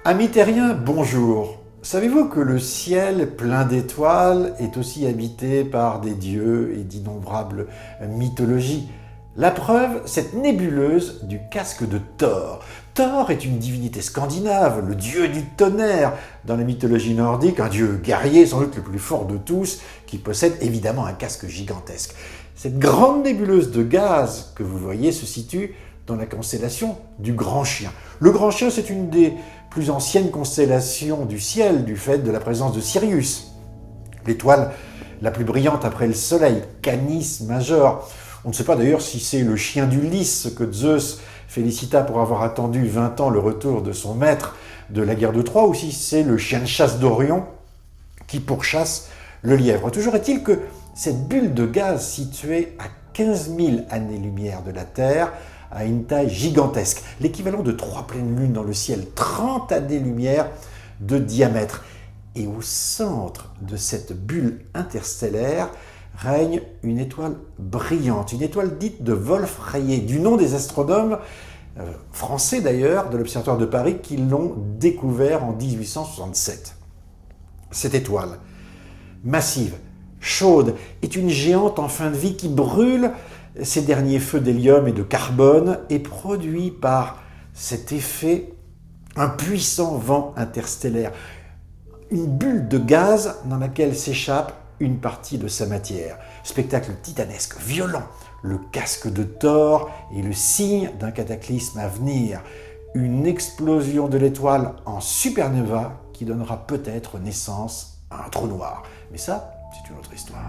Amis terriens, bonjour. Savez-vous que le ciel plein d'étoiles est aussi habité par des dieux et d'innombrables mythologies? La preuve, cette nébuleuse du casque de Thor. Thor est une divinité scandinave, le dieu du tonnerre dans la mythologie nordique, un dieu guerrier, sans doute le plus fort de tous, qui possède évidemment un casque gigantesque. Cette grande nébuleuse de gaz que vous voyez se situe dans la constellation du Grand Chien. Le Grand Chien, c'est une des plus anciennes constellations du ciel du fait de la présence de Sirius, l'étoile la plus brillante après le Soleil, Canis Major. On ne sait pas d'ailleurs si c'est le chien d'Ulysse que Zeus félicita pour avoir attendu 20 ans le retour de son maître de la guerre de Troie, ou si c'est le chien de chasse d'Orion qui pourchasse le lièvre. Toujours est-il que cette bulle de gaz située à 15 000 années-lumière de la Terre a une taille gigantesque, l'équivalent de 3 pleines lunes dans le ciel, 30 années-lumière de diamètre. Et au centre de cette bulle interstellaire règne une étoile brillante, une étoile dite de Wolf-Rayet, du nom des astronomes français d'ailleurs, de l'Observatoire de Paris, qui l'ont découvert en 1867. Cette étoile, massive, chaude, est une géante en fin de vie qui brûle ses derniers feux d'hélium et de carbone et produit par cet effet un puissant vent interstellaire, une bulle de gaz dans laquelle s'échappe une partie de sa matière. Spectacle titanesque, violent, le casque de Thor est le signe d'un cataclysme à venir, une explosion de l'étoile en supernova qui donnera peut-être naissance à un trou noir. Mais ça, c'est une autre histoire.